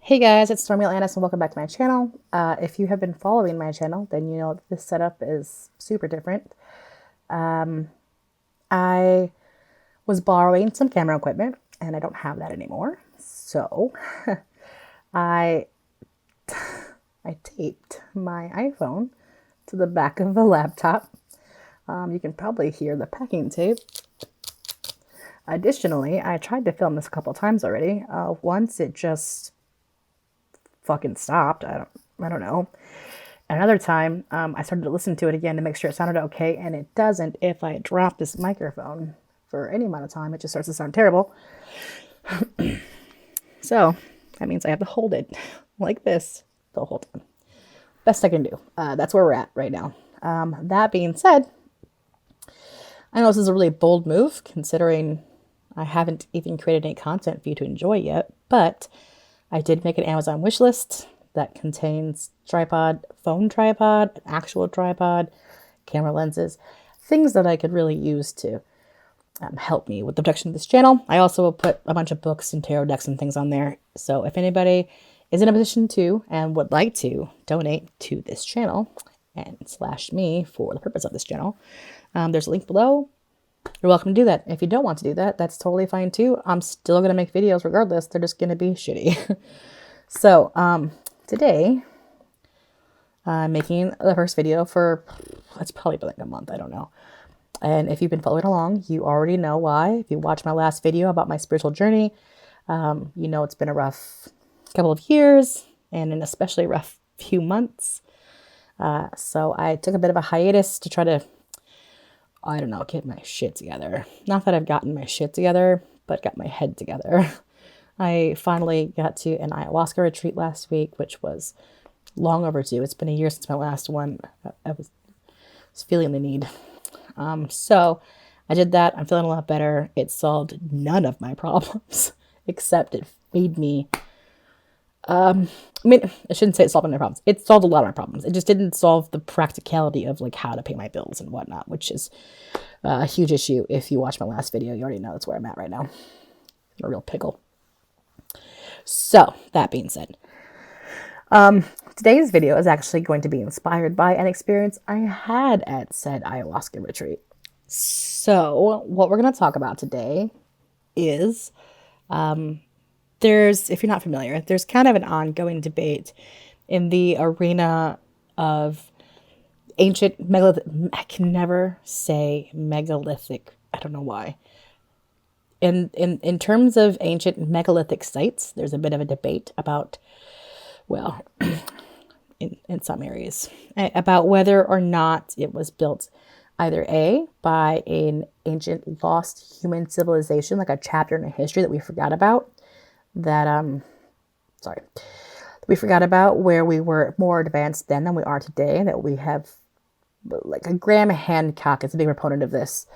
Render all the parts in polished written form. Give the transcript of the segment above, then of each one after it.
Hey guys, it's Stormy Atlantis and welcome back to my channel. If you have been following my channel, then you know this setup is super different. I was borrowing some camera equipment and I don't have that anymore. So I I taped my iPhone to the back of the laptop. You can probably hear the packing tape. Additionally, I tried to film this a couple times already. Once it just fucking stopped. I don't know. Another time, I started to listen to it again to make sure it sounded okay, and it doesn't. If I drop this microphone for any amount of time, it just starts to sound terrible. So that means I have to hold it like this the whole time. Best I can do. That's where we're at right now. That being said, I know this is a really bold move considering I haven't even created any content for you to enjoy yet, but I did make an Amazon wish list that contains tripod, phone tripod, an actual tripod, camera lenses, things that I could really use to help me with the production of this channel. I also will put a bunch of books and tarot decks and things on there. So if anybody is in a position to and would like to donate to this channel and slash me for the purpose of this channel, there's a link below. You're welcome to do that. If you don't want to do that, that's totally fine too. I'm still going to make videos regardless. They're just going to be shitty. So today, I'm making the first video for, it's probably been like a month, I don't know. And if you've been following along, you already know why. If you watched my last video about my spiritual journey, you know it's been a rough couple of years and an especially rough few months. So I took a bit of a hiatus to try to, I don't know, get my shit together. Not that I've gotten my shit together, but got my head together. I finally got to an ayahuasca retreat last week, which was long overdue. It's been a year since my last one. I was feeling the need. So I did that. I'm feeling a lot better. It solved none of my problems, except it made me, I shouldn't say it solved my problems. It solved a lot of my problems. It just didn't solve the practicality of like how to pay my bills and whatnot, which is a huge issue. If you watch my last video, you already know that's where I'm at right now. I'm a real pickle. So that being said, today's video is actually going to be inspired by an experience I had at said ayahuasca retreat. So what we're going to talk about today is, if you're not familiar, there's kind of an ongoing debate in the arena of ancient megalithic. I can never say megalithic. I don't know why. In terms of ancient megalithic sites, there's a bit of a debate about, well, in some areas, about whether or not it was built either A, by an ancient lost human civilization, like a chapter in a history that we forgot about, we forgot about, where we were more advanced then than we are today, that we have, like a Graham Hancock is a big proponent of this,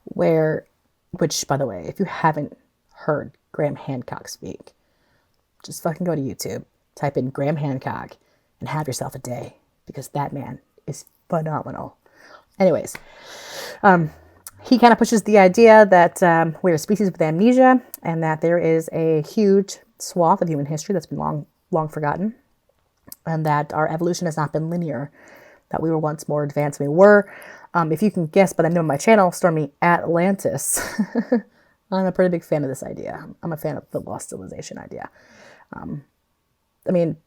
which, by the way, if you haven't heard Graham Hancock speak, just fucking go to YouTube, type in Graham Hancock, and have yourself a day, because that man is phenomenal. Anyways, he kind of pushes the idea that we're a species with amnesia, and that there is a huge swath of human history that's been long forgotten, and that our evolution has not been linear, that we were once more advanced than we were. If you can guess by the name of my channel, Stormy Atlantis, I'm a pretty big fan of this idea. I'm a fan of the lost civilization idea.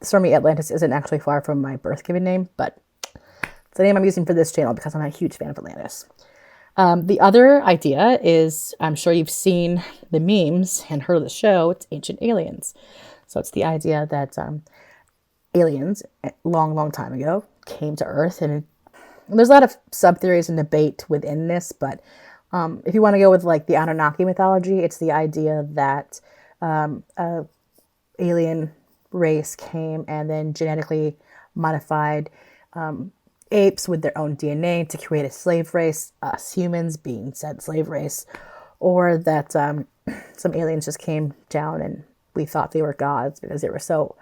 Stormy Atlantis isn't actually far from my birth given name, but it's the name I'm using for this channel because I'm a huge fan of Atlantis. The other idea is, I'm sure you've seen the memes and heard of the show, it's Ancient Aliens. So it's the idea that aliens, long time ago, came to Earth, and there's a lot of sub-theories and debate within this, but if you want to go with like the Anunnaki mythology, it's the idea that a alien race came and then genetically modified apes with their own DNA to create a slave race, us humans being said slave race, or that some aliens just came down and we thought they were gods because they were so,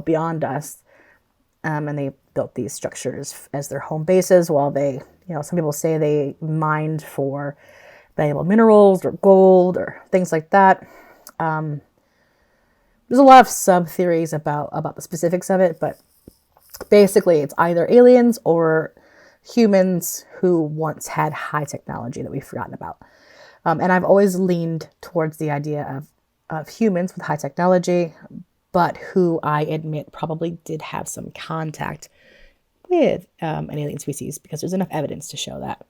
beyond us, and they built these structures as their home bases while they, some people say they mined for valuable minerals or gold or things like that. There's a lot of sub theories about the specifics of it, but basically it's either aliens or humans who once had high technology that we've forgotten about. And I've always leaned towards the idea of humans with high technology, but who I admit probably did have some contact with an alien species, because there's enough evidence to show that,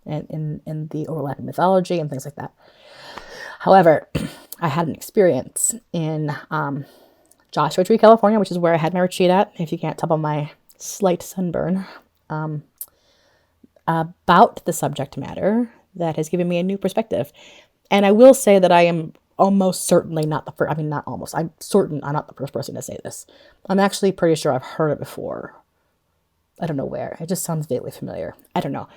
and in the overlapping mythology and things like that. However, I had an experience in Joshua Tree, California, which is where I had my retreat at, if you can't tell by my slight sunburn, about the subject matter that has given me a new perspective. And I will say that I am almost certainly not the first, I mean, not almost, I'm certain I'm not the first person to say this. I'm actually pretty sure I've heard it before. I don't know where. It just sounds vaguely familiar. I don't know.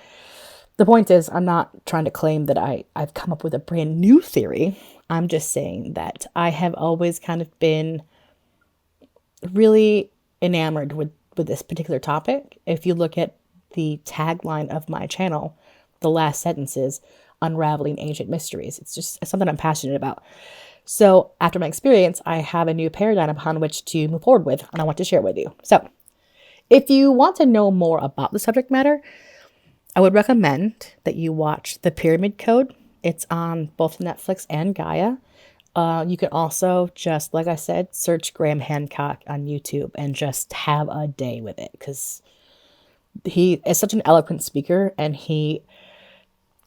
The point is, I'm not trying to claim that I've come up with a brand new theory. I'm just saying that I have always kind of been really enamored with this particular topic. If you look at the tagline of my channel, the last sentence is unraveling ancient mysteries. It's just something I'm passionate about. So after my experience, I have a new paradigm upon which to move forward with, and I want to share with you. So if you want to know more about the subject matter, I would recommend that you watch The Pyramid Code. It's on both Netflix and Gaia. You can also just, like I said, search Graham Hancock on YouTube and just have a day with it, because he is such an eloquent speaker, and he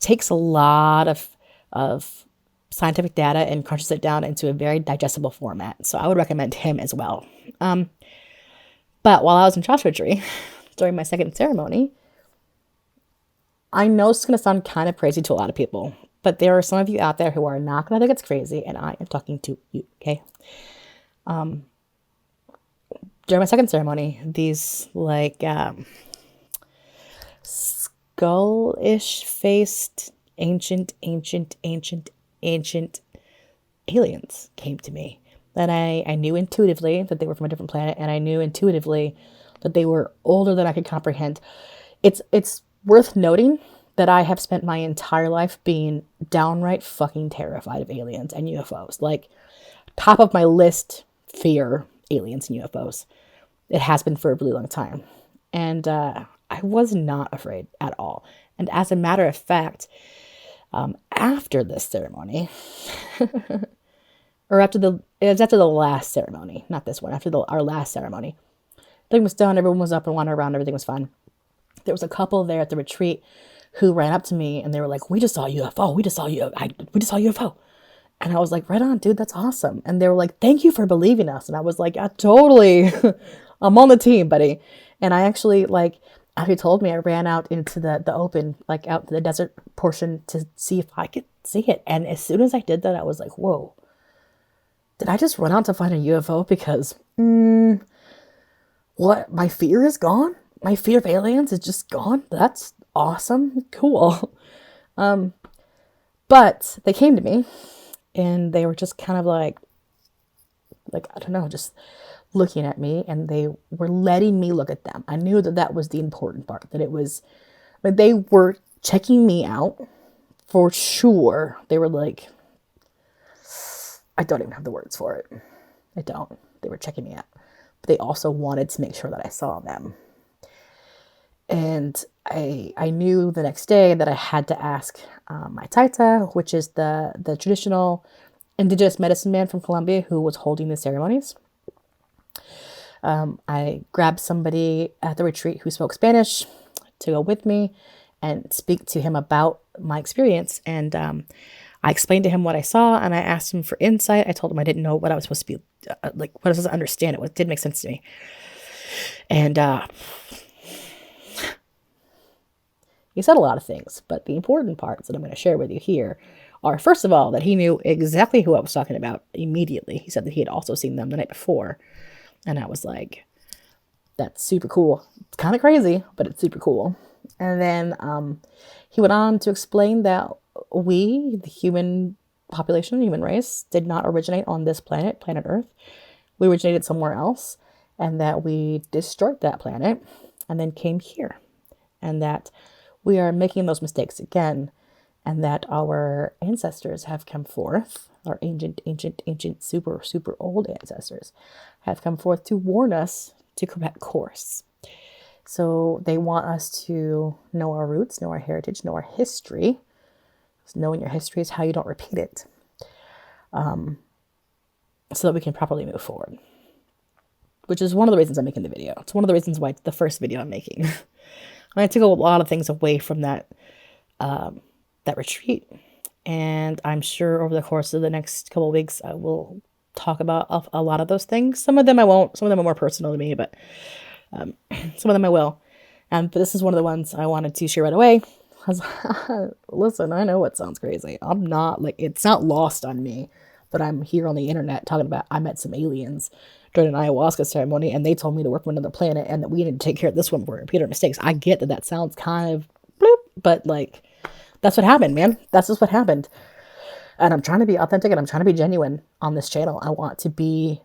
takes a lot of scientific data and crunches it down into a very digestible format. So I would recommend him as well. But while I was in Joshua Tree during my second ceremony, I know it's going to sound kind of crazy to a lot of people, but there are some of you out there who are not going to think it's crazy, and I am talking to you, okay? During my second ceremony, these like skull-ish faced ancient aliens came to me. That I knew intuitively that they were from a different planet, and I knew intuitively that they were older than I could comprehend. It's worth noting that I have spent my entire life being downright fucking terrified of aliens and UFOs. Like, top of my list, fear, aliens and UFOs. It has been for a really long time. And I was not afraid at all. And as a matter of fact, after this ceremony, or it was after the last ceremony, not this one, after our last ceremony, everything was done, everyone was up and wandering around, everything was fine. There was a couple there at the retreat who ran up to me and they were like, we just saw a UFO, we just saw a UFO. And I was like, right on, dude, that's awesome. And they were like, thank you for believing us. And I was like, yeah, totally. I'm on the team, buddy. And I actually, like, after he told me, I ran out into the open, like out to the desert portion to see if I could see it. And as soon as I did that, I was like, whoa, did I just run out to find a UFO? Because, what? My fear is gone? My fear of aliens is just gone? That's awesome. Cool. But they came to me and they were just kind of like, I don't know, just looking at me, and they were letting me look at them. I knew that was the important part, that it was, but they were checking me out for sure. They were like, I don't even have the words for it. I don't. They were checking me out. But they also wanted to make sure that I saw them. And I knew the next day that I had to ask my Taita, which is the traditional indigenous medicine man from Colombia who was holding the ceremonies. I grabbed somebody at the retreat who spoke Spanish to go with me and speak to him about my experience. And I explained to him what I saw, and I asked him for insight. I told him I didn't know what I was supposed to be, what I was supposed to understand. It didn't make sense to me. And he said a lot of things, but the important parts that I'm going to share with you here are, first of all, that he knew exactly who I was talking about immediately. He said that he had also seen them the night before. And I was like, that's super cool. It's kind of crazy, but it's super cool. And then he went on to explain that we, the human population, human race, did not originate on this planet, planet Earth. We originated somewhere else, and that we destroyed that planet and then came here. And that we are making those mistakes again. and that our ancestors have come forth, our ancient, super, super old ancestors have come forth to warn us to correct course. So they want us to know our roots, know our heritage, know our history. So knowing your history is how you don't repeat it, so that we can properly move forward. Which is one of the reasons I'm making the video. It's one of the reasons why it's the first video I'm making. I took a lot of things away from that retreat, and I'm sure over the course of the next couple of weeks I will talk about a lot of those things. Some of them I won't. Some of them are more personal to me, but some of them I will. But this is one of the ones I wanted to share right away. Listen, I know it sounds crazy. I'm not it's not lost on me that I'm here on the internet talking about I met some aliens during an ayahuasca ceremony and they told me to work from another planet and that we need to take care of this one for repeat our mistakes. I get that that sounds kind of bloop, but that's what happened, man. That's just what happened. And I'm trying to be authentic and I'm trying to be genuine on this channel. I want to be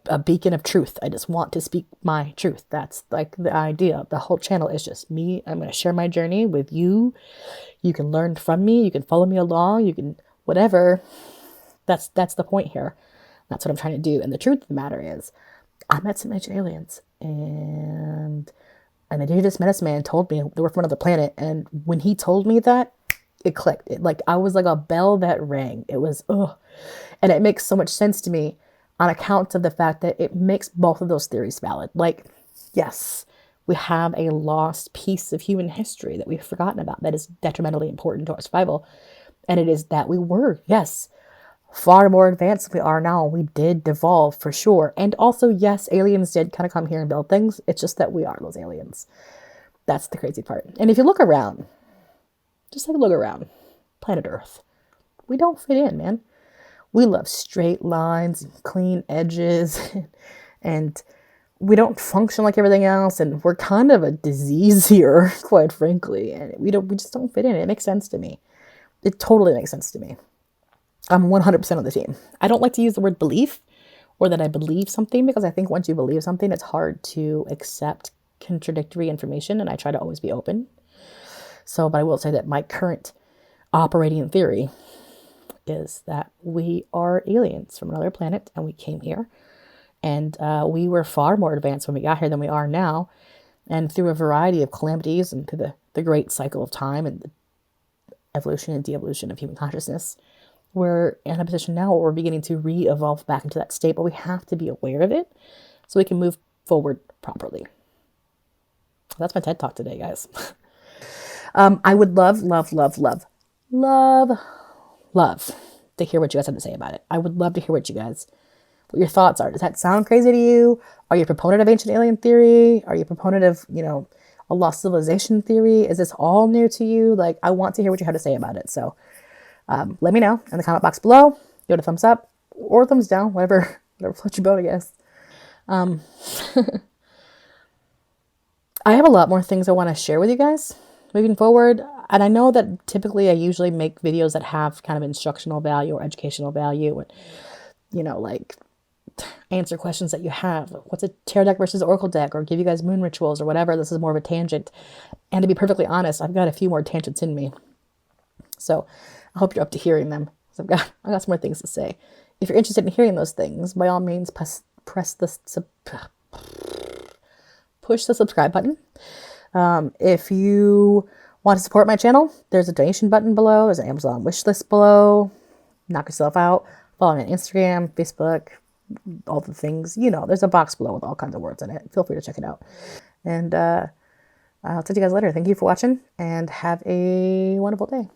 a beacon of truth. I just want to speak my truth. That's the idea. The whole channel is just me. I'm going to share my journey with you. You can learn from me. You can follow me along. You can whatever. That's the point here. That's what I'm trying to do. And the truth of the matter is, I met some ancient aliens, and an indigenous medicine man told me they were from another planet. And when he told me that, it clicked. I was like a bell that rang. It was and it makes so much sense to me on account of the fact that it makes both of those theories valid. Yes, we have a lost piece of human history that we've forgotten about that is detrimentally important to our survival. And it is that we were, yes, far more advanced than we are now. We did devolve for sure. And also, yes, aliens did kind of come here and build things. It's just that we are those aliens. That's the crazy part. And if you look around, just take a look around, planet Earth, we don't fit in, man. We love straight lines and clean edges, and we don't function like everything else. And we're kind of a disease here, quite frankly. And we just don't fit in. It makes sense to me. It totally makes sense to me. I'm 100% on the team. I don't like to use the word belief or that I believe something, because I think once you believe something, it's hard to accept contradictory information. And I try to always be open. But I will say that my current operating theory is that we are aliens from another planet and we came here, and we were far more advanced when we got here than we are now. And through a variety of calamities and through the great cycle of time and the evolution and de-evolution of human consciousness, we're in a position now where we're beginning to re-evolve back into that state, but we have to be aware of it so we can move forward properly. That's my TED Talk today, guys. I would love to hear what you guys have to say about it. I would love to hear what your thoughts are. Does that sound crazy to you? Are you a proponent of ancient alien theory? Are you a proponent of, a lost civilization theory? Is this all new to you? I want to hear what you have to say about it. So let me know in the comment box below. Give it a thumbs up or thumbs down, whatever floats your boat, I guess. I have a lot more things I want to share with you guys moving forward. And I know that typically I usually make videos that have kind of instructional value or educational value and, answer questions that you have. What's a tarot deck versus oracle deck, or give you guys moon rituals or whatever. This is more of a tangent. And to be perfectly honest, I've got a few more tangents in me. So I hope you're up to hearing them. So I've got some more things to say. If you're interested in hearing those things, by all means, push the subscribe button. If you want to support my channel, there's a donation button below. There's an Amazon wish list below. Knock yourself out. Follow me on Instagram, Facebook, all the things. There's a box below with all kinds of words in it. Feel free to check it out. And I'll talk to you guys later. Thank you for watching, and have a wonderful day.